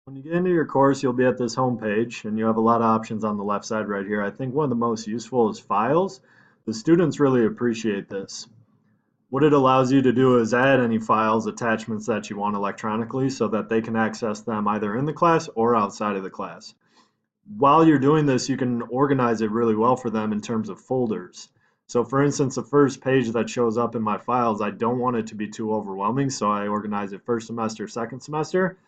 When you get into your course, you'll be at this home page and you have a lot of options on the left side right here. I think one of the most useful is files. The students really appreciate this. What it allows you to do is add any files, attachments that you want electronically so that they can access them either in the class or outside of the class. While you're doing this, you can organize it really well for them in terms of folders. So for instance, the first page that shows up in my files, I don't want it to be too overwhelming, so I organize it first semester, second semester.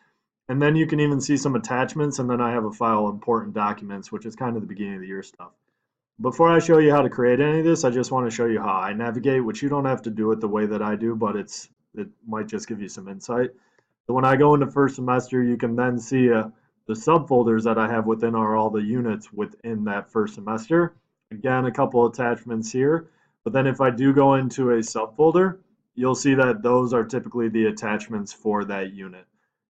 And then you can even see some attachments, and then I have a file important documents, which is kind of the beginning of the year stuff. Before I show you how to create any of this, I just want to show you how I navigate, which you don't have to do it the way that I do, but it might just give you some insight. So when I go into first semester, you can then see the subfolders that I have within are all the units within that first semester. Again, a couple attachments here, but then if I do go into a subfolder, you'll see that those are typically the attachments for that unit.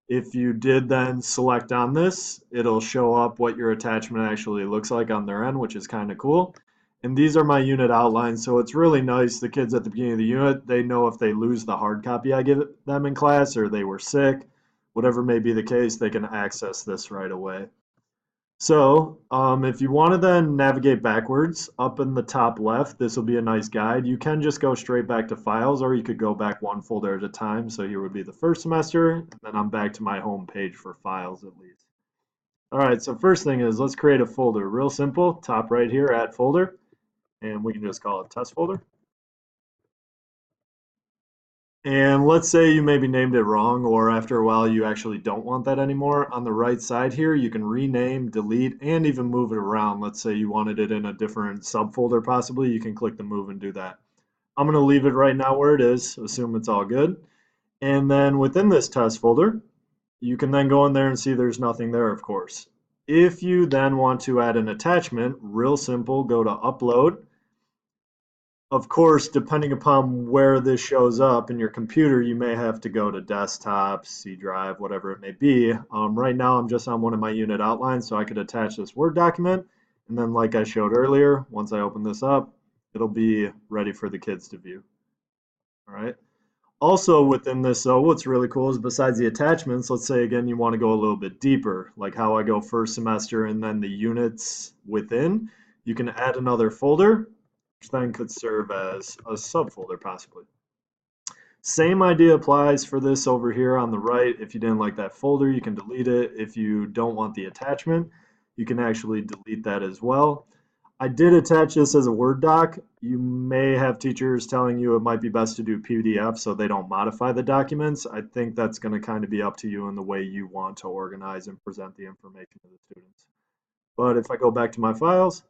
If you did then select on this, it'll show up what your attachment actually looks like on their end, which is kind of cool. And these are my unit outlines, so it's really nice. The kids at the beginning of the unit, they know if they lose the hard copy I give them in class or they were sick, whatever may be the case, they can access this right away. So if you want to then navigate backwards, up in the top left, this will be a nice guide. You can just go straight back to files, or you could go back one folder at a time. So here would be the first semester, and then I'm back to my home page for files at least. All right, so first thing is let's create a folder. Real simple, top right here, add folder, and we can just call it test folder. And let's say you maybe named it wrong, or after a while you actually don't want that anymore. On the right side here, you can rename, delete, and even move it around. Let's say you wanted it in a different subfolder possibly, you can click the move and do that. I'm going to leave it right now where it is, assume it's all good. And then within this test folder, you can then go in there and see there's nothing there, of course. If you then want to add an attachment, real simple, go to upload. Of course, depending upon where this shows up in your computer, you may have to go to desktop, C drive, whatever it may be. Right now, I'm just on one of my unit outlines, so I could attach this Word document. And then like I showed earlier, once I open this up, it'll be ready for the kids to view. All right. Also within this, so what's really cool is besides the attachments, let's say again you want to go a little bit deeper, like how I go first semester and then the units within, you can add another folder, which then could serve as a subfolder possibly. Same idea applies for this over here on the right. If you didn't like that folder, you can delete it. If you don't want the attachment, you can actually delete that as well. I did attach this as a Word doc. You may have teachers telling you it might be best to do PDF so they don't modify the documents. I think that's going to kind of be up to you in the way you want to organize and present the information to the students. But if I go back to my files,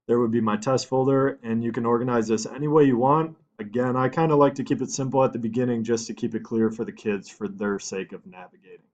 there would be my test folder, and you can organize this any way you want. Again, I kind of like to keep it simple at the beginning just to keep it clear for the kids for their sake of navigating.